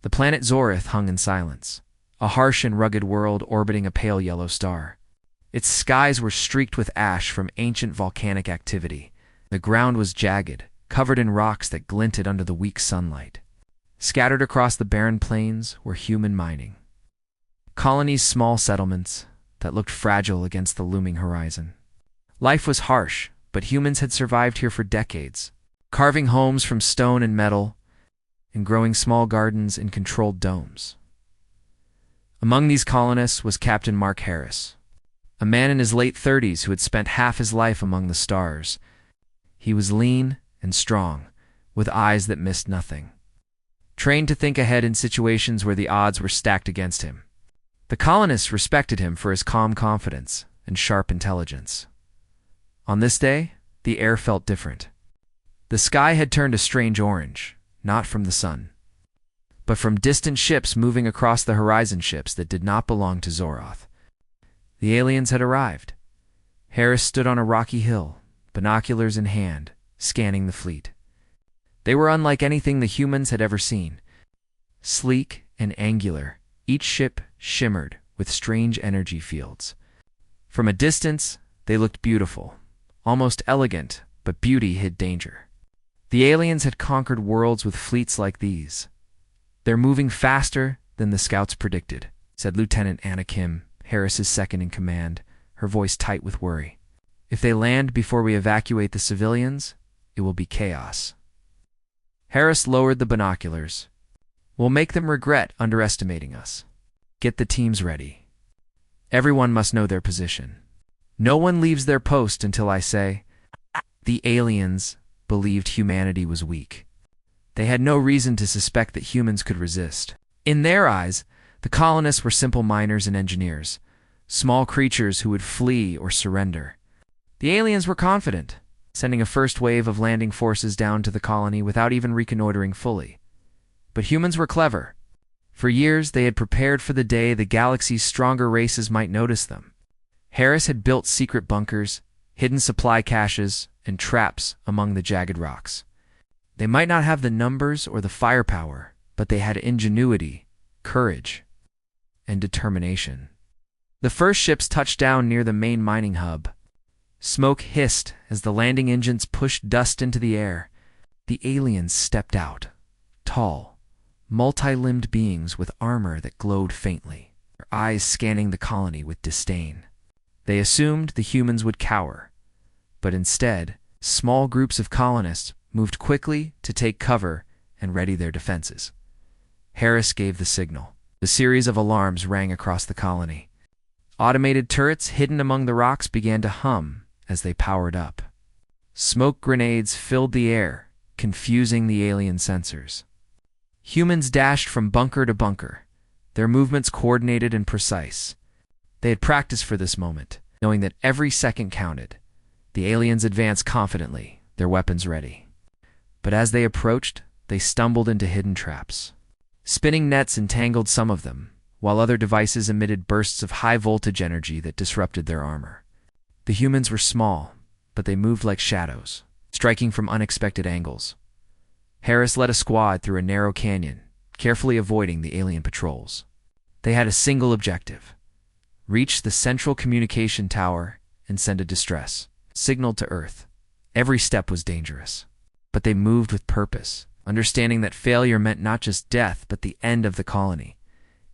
The planet Zorith hung in silence, a harsh and rugged world orbiting a pale yellow star. Its skies were streaked with ash from ancient volcanic activity. The ground was jagged, covered in rocks that glinted under the weak sunlight. Scattered across the barren plains were human mining colonies, small settlements that looked fragile against the looming horizon. Life was harsh, but humans had survived here for decades, carving homes from stone and metal and growing small gardens in controlled domes. Among these colonists was Captain Mark Harris, a man in his late 30s who had spent half his life among the stars. He was lean and strong, with eyes that missed nothing, trained to think ahead in situations where the odds were stacked against him. The colonists respected him for his calm confidence and sharp intelligence. On this day, the air felt different. The sky had turned a strange orange, not from the sun, but from distant ships moving across the horizon, ships that did not belong to Zoroth. The aliens had arrived. Harris stood on a rocky hill, binoculars in hand, scanning the fleet. They were unlike anything the humans had ever seen. Sleek and angular, each ship shimmered with strange energy fields. From a distance, they looked beautiful, almost elegant, but beauty hid danger. The aliens had conquered worlds with fleets like these. "They're moving faster than the scouts predicted," said Lieutenant Anna Kim, Harris's second in command, her voice tight with worry. "If they land before we evacuate the civilians, it will be chaos." Harris lowered the binoculars. "We'll make them regret underestimating us. Get the teams ready. Everyone must know their position. No one leaves their post until I say." The aliens believed humanity was weak. They had no reason to suspect that humans could resist. In their eyes, the colonists were simple miners and engineers, small creatures who would flee or surrender. The aliens were confident, sending a first wave of landing forces down to the colony without even reconnoitering fully. But humans were clever. For years, they had prepared for the day the galaxy's stronger races might notice them. Harris had built secret bunkers, hidden supply caches, and traps among the jagged rocks. They might not have the numbers or the firepower, but they had ingenuity, courage, and determination. The first ships touched down near the main mining hub. Smoke hissed as the landing engines pushed dust into the air. The aliens stepped out, tall, multi-limbed beings with armor that glowed faintly, their eyes scanning the colony with disdain. They assumed the humans would cower, but instead, small groups of colonists moved quickly to take cover and ready their defenses. Harris gave the signal. The series of alarms rang across the colony. Automated turrets hidden among the rocks began to hum as they powered up. Smoke grenades filled the air, confusing the alien sensors. Humans dashed from bunker to bunker, their movements coordinated and precise. They had practiced for this moment, knowing that every second counted. The aliens advanced confidently, their weapons ready. But as they approached, they stumbled into hidden traps. Spinning nets entangled some of them, while other devices emitted bursts of high-voltage energy that disrupted their armor. The humans were small, but they moved like shadows, striking from unexpected angles. Harris led a squad through a narrow canyon, carefully avoiding the alien patrols. They had a single objective: reach the central communication tower and send a distress signal to Earth. Every step was dangerous, but they moved with purpose, understanding that failure meant not just death, but the end of the colony.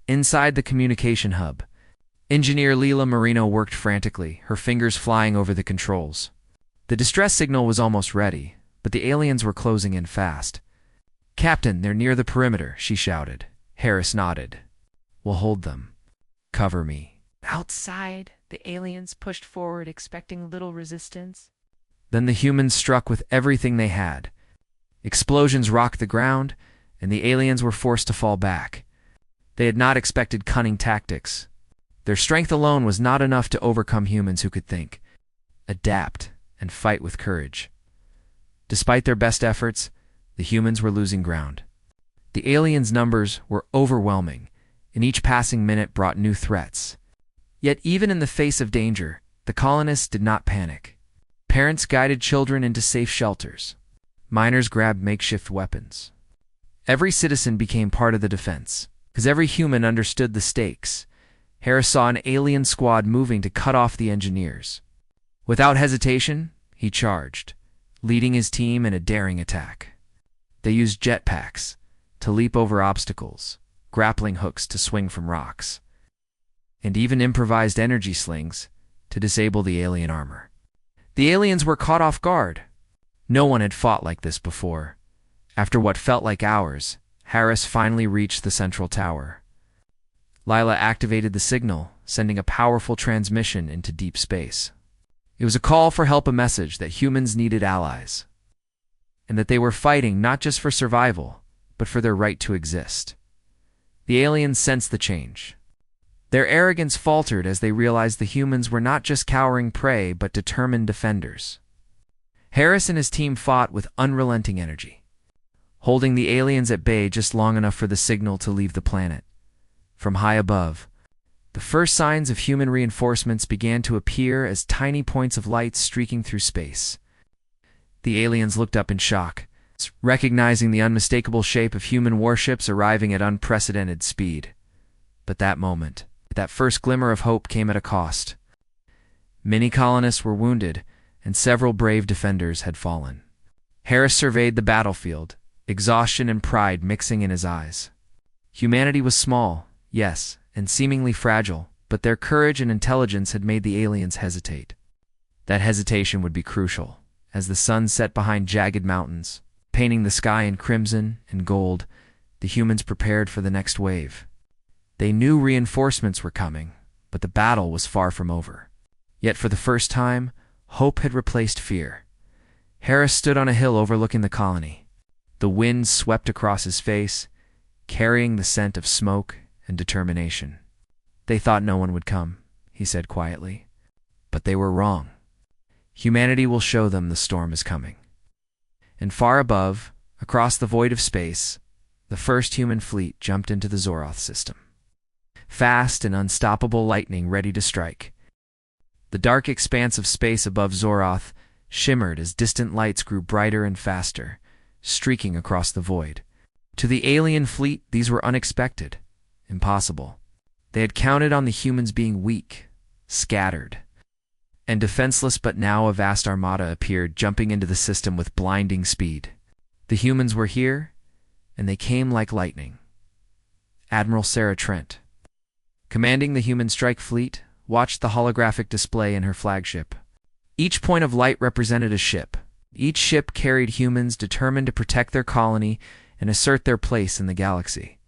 Inside the communication hub, engineer Leela Marino worked frantically, her fingers flying over the controls. The distress signal was almost ready, but the aliens were closing in fast. "Captain, they're near the perimeter," she shouted. Harris nodded. "We'll hold them. Cover me." Outside, the aliens pushed forward, expecting little resistance. Then the humans struck with everything they had. Explosions rocked the ground, and the aliens were forced to fall back. They had not expected cunning tactics. Their strength alone was not enough to overcome humans who could think, adapt, and fight with courage. Despite their best efforts, the humans were losing ground. The aliens' numbers were overwhelming, and each passing minute brought new threats. Yet even in the face of danger, the colonists did not panic. Parents guided children into safe shelters. Miners grabbed makeshift weapons. Every citizen became part of the defense, because every human understood the stakes. Harris saw an alien squad moving to cut off the engineers. Without hesitation, he charged, leading his team in a daring attack. They used jetpacks to leap over obstacles, grappling hooks to swing from rocks, and even improvised energy slings to disable the alien armor. The aliens were caught off guard. No one had fought like this before. After what felt like hours, Harris finally reached the central tower. Lila activated the signal, sending a powerful transmission into deep space. It was a call for help, a message that humans needed allies, and that they were fighting not just for survival, but for their right to exist. The aliens sensed the change. Their arrogance faltered as they realized the humans were not just cowering prey, but determined defenders. Harris and his team fought with unrelenting energy, holding the aliens at bay just long enough for the signal to leave the planet. From high above, the first signs of human reinforcements began to appear as tiny points of light streaking through space. The aliens looked up in shock, recognizing the unmistakable shape of human warships arriving at unprecedented speed. But that moment, that first glimmer of hope, came at a cost. Many colonists were wounded, and several brave defenders had fallen. Harris surveyed the battlefield, exhaustion and pride mixing in his eyes. Humanity was small, yes, and seemingly fragile, but their courage and intelligence had made the aliens hesitate. That hesitation would be crucial. As the sun set behind jagged mountains, painting the sky in crimson and gold, the humans prepared for the next wave. They knew reinforcements were coming, but the battle was far from over. Yet for the first time, hope had replaced fear. Harris stood on a hill overlooking the colony. The wind swept across his face, carrying the scent of smoke and determination. "They thought no one would come," he said quietly. "But they were wrong. Humanity will show them the storm is coming." And far above, across the void of space, the first human fleet jumped into the Zoroth system. Fast and unstoppable lightning ready to strike. The dark expanse of space above Zoroth shimmered as distant lights grew brighter and faster, streaking across the void. To the alien fleet, these were unexpected, impossible. They had counted on the humans being weak, scattered, and defenseless, but now a vast armada appeared, jumping into the system with blinding speed. The humans were here, and they came like lightning. Admiral Sarah Trent, commanding the human strike fleet, watched the holographic display in her flagship. Each point of light represented a ship. Each ship carried humans determined to protect their colony and assert their place in the galaxy.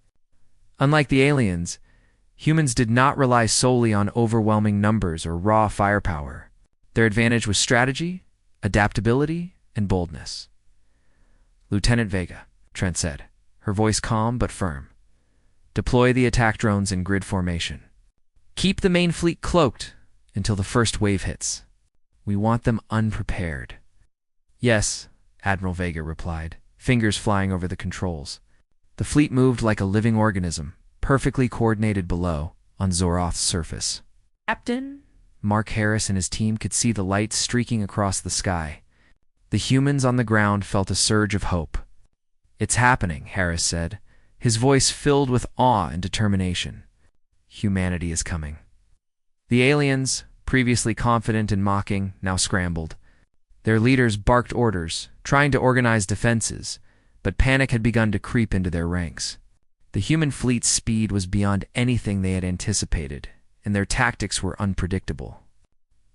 Unlike the aliens, humans did not rely solely on overwhelming numbers or raw firepower. Their advantage was strategy, adaptability, and boldness. "Lieutenant Vega," Trent said, her voice calm but firm. "Deploy the attack drones in grid formation. Keep the main fleet cloaked until the first wave hits. We want them unprepared." "Yes," Admiral Vega replied, fingers flying over the controls. The fleet moved like a living organism, perfectly coordinated below, on Zoroth's surface. "Captain?" Mark Harris and his team could see the lights streaking across the sky. The humans on the ground felt a surge of hope. "It's happening," Harris said, his voice filled with awe and determination. "Humanity is coming." The aliens, previously confident and mocking, now scrambled. Their leaders barked orders, trying to organize defenses, but panic had begun to creep into their ranks. The human fleet's speed was beyond anything they had anticipated, and their tactics were unpredictable.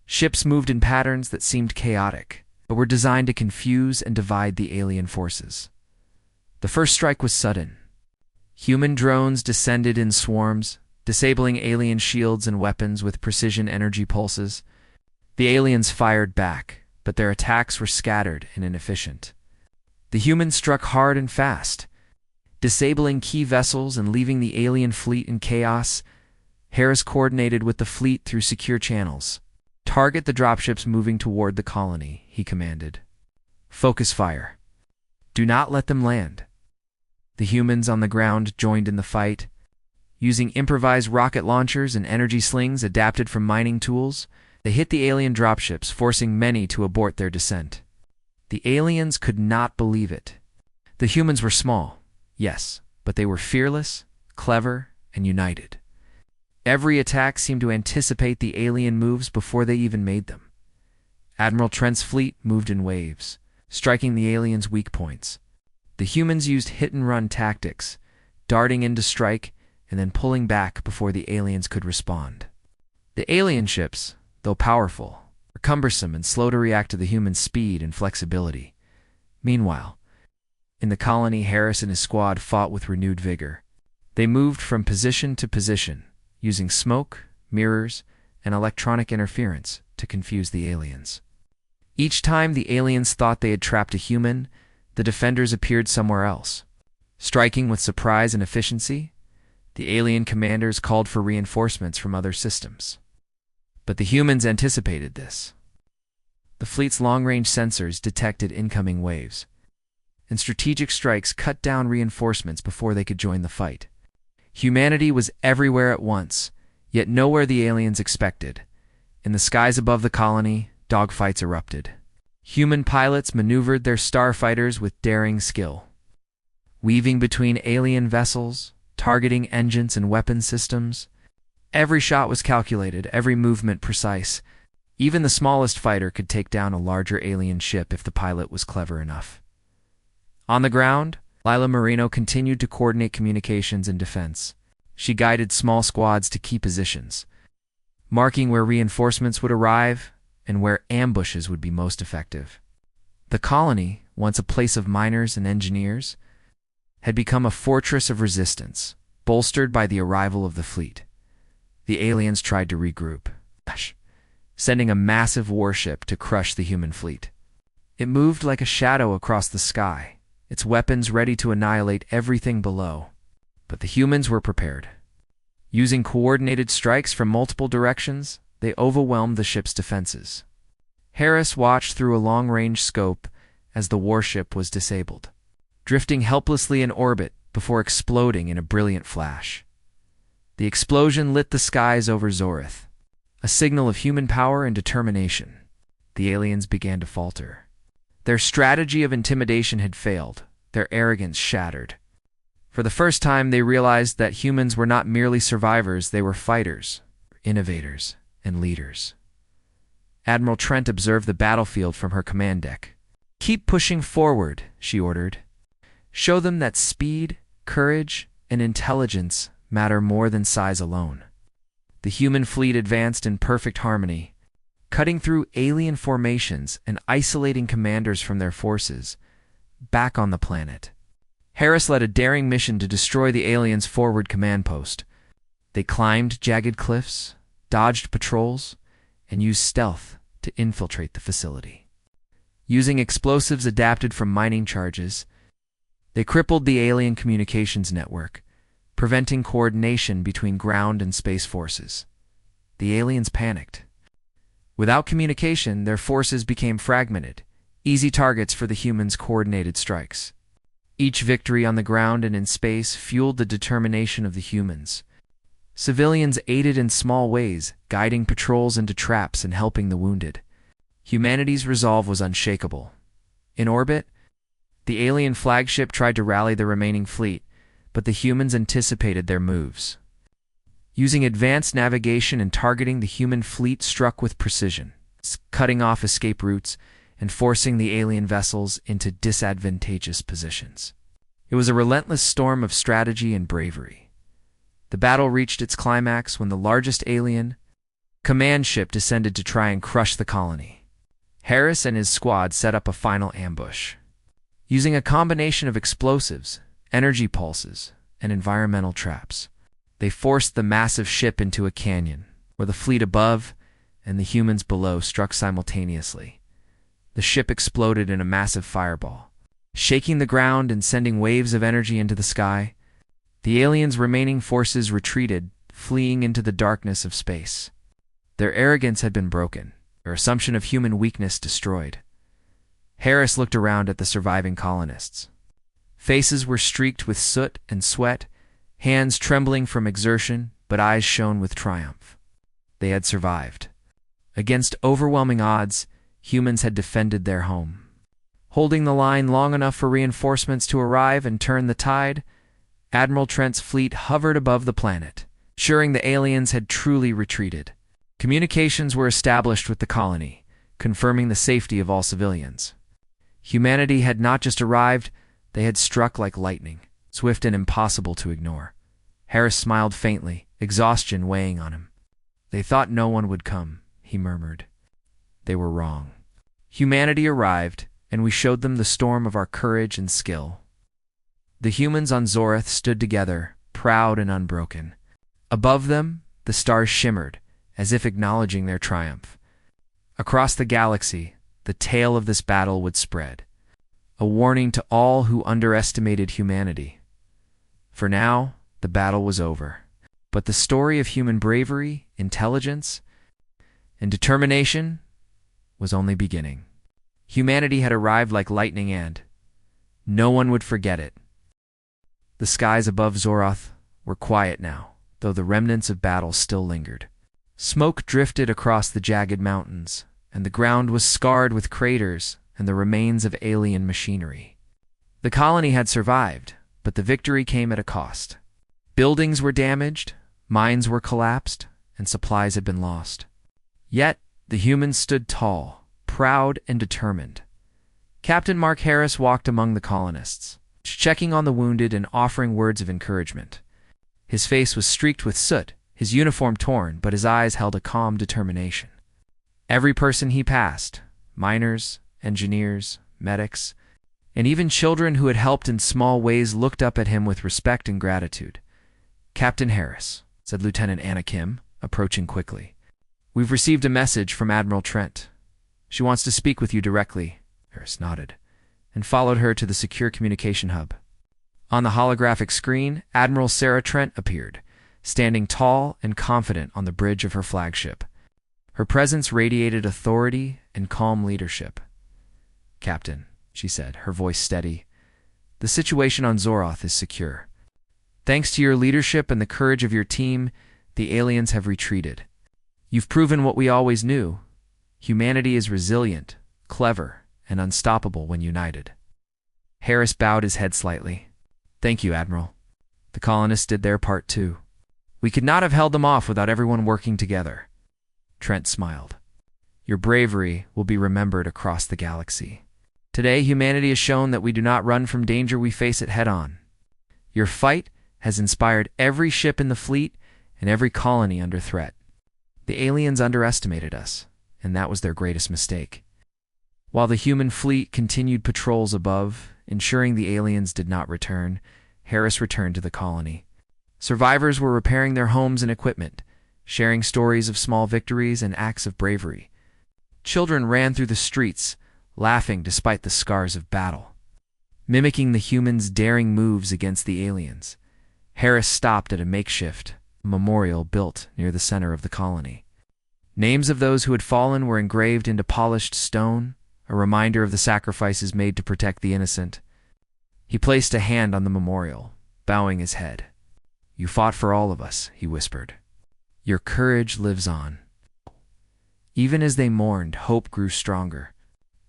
Ships moved in patterns that seemed chaotic, but were designed to confuse and divide the alien forces. The first strike was sudden. Human drones descended in swarms, disabling alien shields and weapons with precision energy pulses. The aliens fired back, but their attacks were scattered and inefficient. The humans struck hard and fast, disabling key vessels and leaving the alien fleet in chaos. Harris coordinated with the fleet through secure channels. "Target the dropships moving toward the colony," he commanded. "Focus fire. Do not let them land." The humans on the ground joined in the fight. Using improvised rocket launchers and energy slings adapted from mining tools, they hit the alien dropships, forcing many to abort their descent. The aliens could not believe it. The humans were small, Yes, but they were fearless, clever, and united. Every attack seemed to anticipate the alien moves before they even made them. Admiral Trent's fleet moved in waves, striking the aliens' weak points. The humans used hit-and-run tactics, darting in to strike and then pulling back before the aliens could respond. The alien ships, though powerful, were cumbersome and slow to react to the human speed and flexibility. Meanwhile, in the colony, Harris and his squad fought with renewed vigor. They moved from position to position, using smoke, mirrors, and electronic interference to confuse the aliens. Each time the aliens thought they had trapped a human, the defenders appeared somewhere else. Striking with surprise and efficiency, the alien commanders called for reinforcements from other systems. But the humans anticipated this. The fleet's long-range sensors detected incoming waves, and strategic strikes cut down reinforcements before they could join the fight. Humanity was everywhere at once, yet nowhere the aliens expected. In the skies above the colony, dogfights erupted. Human pilots maneuvered their starfighters with daring skill, weaving between alien vessels, targeting engines and weapon systems. Every shot was calculated, every movement precise. Even the smallest fighter could take down a larger alien ship if the pilot was clever enough. On the ground, Lila Marino continued to coordinate communications and defense. She guided small squads to key positions, marking where reinforcements would arrive and where ambushes would be most effective. The colony, once a place of miners and engineers, had become a fortress of resistance, bolstered by the arrival of the fleet. The aliens tried to regroup, sending a massive warship to crush the human fleet. It moved like a shadow across the sky, its weapons ready to annihilate everything below. But the humans were prepared. Using coordinated strikes from multiple directions, they overwhelmed the ship's defenses. Harris watched through a long-range scope as the warship was disabled, drifting helplessly in orbit before exploding in a brilliant flash. The explosion lit the skies over Zorith, a signal of human power and determination. The aliens began to falter. Their strategy of intimidation had failed, their arrogance shattered. For the first time, they realized that humans were not merely survivors, they were fighters, innovators, and leaders. Admiral Trent observed the battlefield from her command deck. "Keep pushing forward," she ordered. "Show them that speed, courage, and intelligence matter more than size alone." The human fleet advanced in perfect harmony, cutting through alien formations and isolating commanders from their forces. Back on the planet, Harris led a daring mission to destroy the aliens' forward command post. They climbed jagged cliffs, dodged patrols, and used stealth to infiltrate the facility. Using explosives adapted from mining charges, they crippled the alien communications network, preventing coordination between ground and space forces. The aliens panicked. Without communication, their forces became fragmented, easy targets for the humans' coordinated strikes. Each victory on the ground and in space fueled the determination of the humans. Civilians aided in small ways, guiding patrols into traps and helping the wounded. Humanity's resolve was unshakable. In orbit, the alien flagship tried to rally the remaining fleet, but the humans anticipated their moves. Using advanced navigation and targeting, the human fleet struck with precision, cutting off escape routes and forcing the alien vessels into disadvantageous positions. It was a relentless storm of strategy and bravery. The battle reached its climax when the largest alien command ship descended to try and crush the colony. Harris and his squad set up a final ambush. Using a combination of explosives, energy pulses, and environmental traps, they forced the massive ship into a canyon, where the fleet above and the humans below struck simultaneously. The ship exploded in a massive fireball, shaking the ground and sending waves of energy into the sky. The aliens' remaining forces retreated, fleeing into the darkness of space. Their arrogance had been broken, their assumption of human weakness destroyed. Harris looked around at the surviving colonists. Faces were streaked with soot and sweat, hands trembling from exertion, but eyes shone with triumph. They had survived. Against overwhelming odds, humans had defended their home. Holding the line long enough for reinforcements to arrive and turn the tide, Admiral Trent's fleet hovered above the planet, ensuring the aliens had truly retreated. Communications were established with the colony, confirming the safety of all civilians. Humanity had not just arrived, they had struck like lightning, swift and impossible to ignore. Harris smiled faintly, exhaustion weighing on him. "They thought no one would come," he murmured. They were wrong. Humanity arrived, and we showed them the storm of our courage and skill. The humans on Zorath stood together, proud and unbroken. Above them, the stars shimmered, as if acknowledging their triumph. Across the galaxy, the tale of this battle would spread, a warning to all who underestimated humanity. For now, the battle was over, but the story of human bravery, intelligence, and determination was only beginning. Humanity had arrived like lightning, and no one would forget it. The skies above Zorath were quiet now, though the remnants of battle still lingered. Smoke drifted across the jagged mountains, and the ground was scarred with craters and the remains of alien machinery. The colony had survived, but the victory came at a cost. Buildings were damaged, mines were collapsed, and supplies had been lost. Yet, the humans stood tall, proud and determined. Captain Mark Harris walked among the colonists, checking on the wounded and offering words of encouragement. His face was streaked with soot, his uniform torn, but his eyes held a calm determination. Every person he passed, miners, engineers, medics, and even children who had helped in small ways, looked up at him with respect and gratitude. "Captain Harris," said Lieutenant Anna Kim, approaching quickly. "We've received a message from Admiral Trent. She wants to speak with you directly." Harris nodded, and followed her to the secure communication hub. On the holographic screen, Admiral Sarah Trent appeared, standing tall and confident on the bridge of her flagship. Her presence radiated authority and calm leadership. "Captain," she said, her voice steady, "the situation on Zorath is secure. Thanks to your leadership and the courage of your team, the aliens have retreated. You've proven what we always knew. Humanity is resilient, clever, and unstoppable when united." Harris bowed his head slightly. "Thank you, Admiral." The colonists did their part too. "We could not have held them off without everyone working together." Trent smiled. "Your bravery will be remembered across the galaxy. Today, humanity has shown that we do not run from danger, we face it head-on. Your fight has inspired every ship in the fleet and every colony under threat. The aliens underestimated us, and that was their greatest mistake." While the human fleet continued patrols above, ensuring the aliens did not return, Harris returned to the colony. Survivors were repairing their homes and equipment, sharing stories of small victories and acts of bravery. Children ran through the streets, laughing despite the scars of battle. Mimicking the humans' daring moves against the aliens, Harris stopped at a makeshift memorial built near the center of the colony. Names of those who had fallen were engraved into polished stone, a reminder of the sacrifices made to protect the innocent. He placed a hand on the memorial, bowing his head. "You fought for all of us," he whispered. "Your courage lives on." Even as they mourned, hope grew stronger.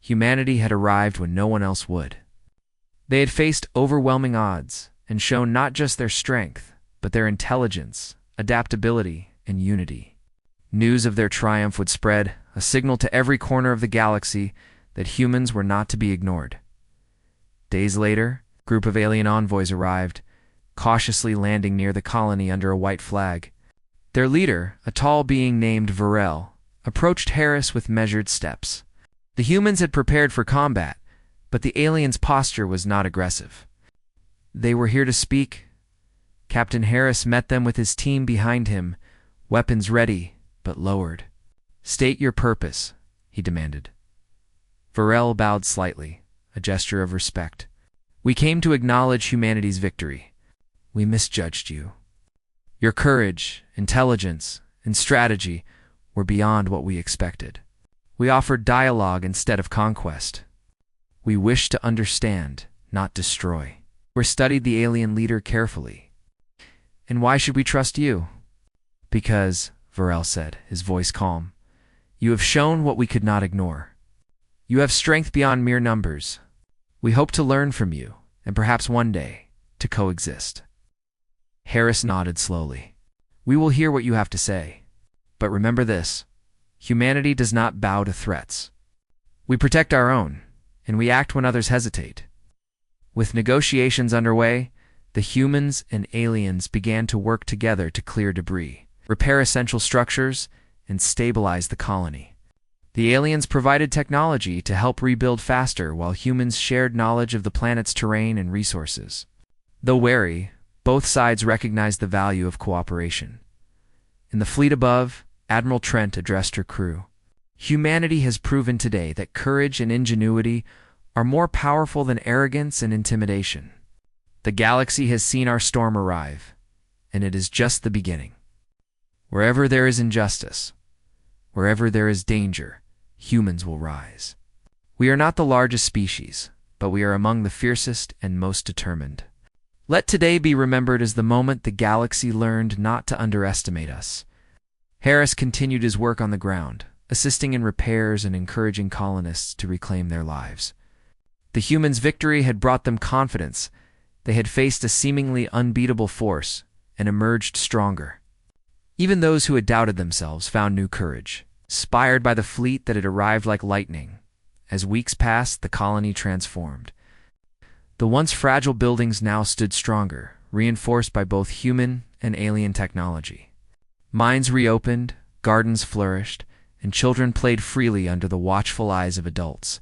Humanity had arrived when no one else would. They had faced overwhelming odds and shown not just their strength, but their intelligence, adaptability, and unity. News of their triumph would spread, a signal to every corner of the galaxy that humans were not to be ignored. Days later, a group of alien envoys arrived, cautiously landing near the colony under a white flag. Their leader, a tall being named Varel, approached Harris with measured steps. The humans had prepared for combat, but the aliens' posture was not aggressive. They were here to speak. Captain Harris met them with his team behind him, weapons ready, but lowered. "State your purpose," he demanded. Varel bowed slightly, a gesture of respect. "We came to acknowledge humanity's victory. We misjudged you. Your courage, intelligence, and strategy were beyond what we expected. We offered dialogue instead of conquest. We wish to understand, not destroy." We studied the alien leader carefully. "And why should we trust you?" "Because," Varel said, his voice calm, "you have shown what we could not ignore. You have strength beyond mere numbers. We hope to learn from you, and perhaps one day, to coexist." Harris nodded slowly. We will hear what you have to say. But remember this, humanity does not bow to threats. We protect our own, and we act when others hesitate. With negotiations underway, the humans and aliens began to work together to clear debris, repair essential structures, and stabilize the colony. The aliens provided technology to help rebuild faster while humans shared knowledge of the planet's terrain and resources. Though wary, both sides recognized the value of cooperation. In the fleet above, Admiral Trent addressed her crew. Humanity has proven today that courage and ingenuity are more powerful than arrogance and intimidation. The galaxy has seen our storm arrive, and it is just the beginning. Wherever there is injustice, wherever there is danger, humans will rise. We are not the largest species, but we are among the fiercest and most determined. Let today be remembered as the moment the galaxy learned not to underestimate us. Harris continued his work on the ground, assisting in repairs and encouraging colonists to reclaim their lives. The humans' victory had brought them confidence. They had faced a seemingly unbeatable force and emerged stronger. Even those who had doubted themselves found new courage, inspired by the fleet that had arrived like lightning. As weeks passed, the colony transformed. The once fragile buildings now stood stronger, reinforced by both human and alien technology. Mines reopened, gardens flourished, and children played freely under the watchful eyes of adults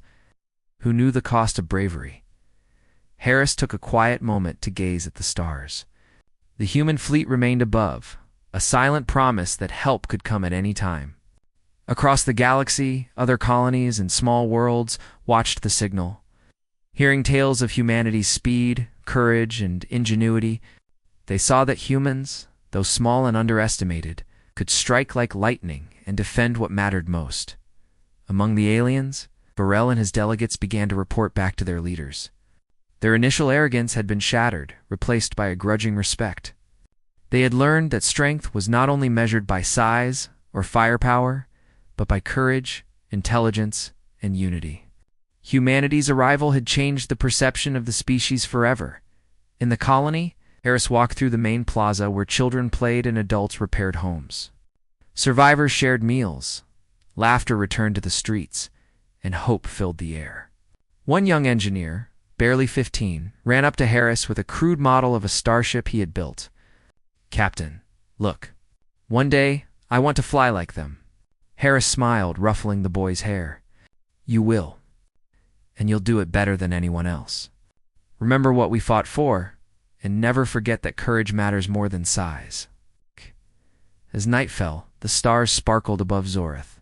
who knew the cost of bravery. Harris took a quiet moment to gaze at the stars. The human fleet remained above, a silent promise that help could come at any time. Across the galaxy, other colonies and small worlds watched the signal. Hearing tales of humanity's speed, courage, and ingenuity, they saw that humans, though small and underestimated, could strike like lightning and defend what mattered most. Among the aliens, Burrell and his delegates began to report back to their leaders. Their initial arrogance had been shattered, replaced by a grudging respect. They had learned that strength was not only measured by size or firepower, but by courage, intelligence, and unity. Humanity's arrival had changed the perception of the species forever. In the colony, Harris walked through the main plaza where children played and adults repaired homes. Survivors shared meals, laughter returned to the streets, and hope filled the air. One young engineer, barely 15, ran up to Harris with a crude model of a starship he had built. "Captain, look. One day, I want to fly like them." Harris smiled, ruffling the boy's hair. "You will. And you'll do it better than anyone else. Remember what we fought for, and never forget that courage matters more than size." As night fell, the stars sparkled above Zorath.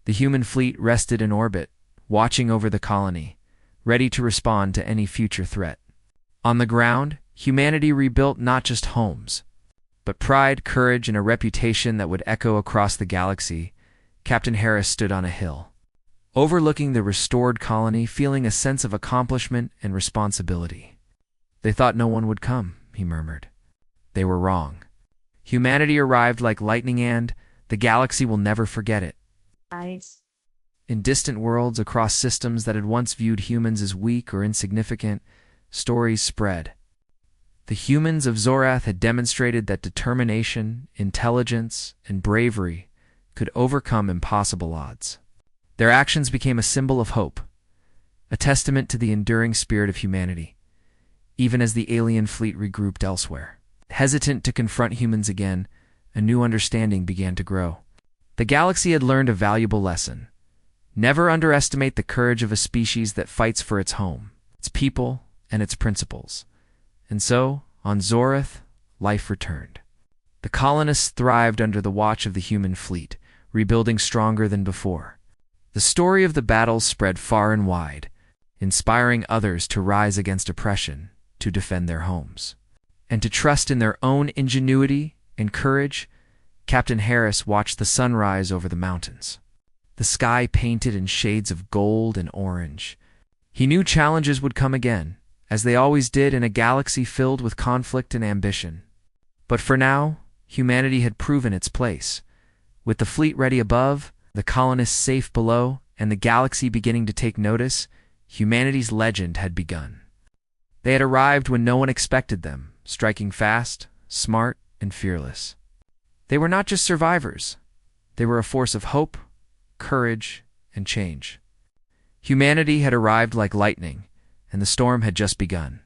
The human fleet rested in orbit, watching over the colony, ready to respond to any future threat. On the ground, humanity rebuilt not just homes, but pride, courage, and a reputation that would echo across the galaxy. Captain Harris stood on a hill, overlooking the restored colony, feeling a sense of accomplishment and responsibility. "They thought no one would come," he murmured. "They were wrong. Humanity arrived like lightning, and the galaxy will never forget it." Nice. In distant worlds across systems that had once viewed humans as weak or insignificant, stories spread. The humans of Zorath had demonstrated that determination, intelligence, and bravery could overcome impossible odds. Their actions became a symbol of hope, a testament to the enduring spirit of humanity, even as the alien fleet regrouped elsewhere. Hesitant to confront humans again, a new understanding began to grow. The galaxy had learned a valuable lesson. Never underestimate the courage of a species that fights for its home, its people, and its principles. And so, on Zorath, life returned. The colonists thrived under the watch of the human fleet, rebuilding stronger than before. The story of the battles spread far and wide, inspiring others to rise against oppression, to defend their homes, and to trust in their own ingenuity and courage. Captain Harris watched the sun rise over the mountains, the sky painted in shades of gold and orange. He knew challenges would come again, as they always did in a galaxy filled with conflict and ambition. But for now, humanity had proven its place. With the fleet ready above, the colonists safe below, and the galaxy beginning to take notice, humanity's legend had begun. They had arrived when no one expected them, striking fast, smart and fearless. They were not just survivors. They were a force of hope, courage, and change. Humanity had arrived like lightning, and the storm had just begun.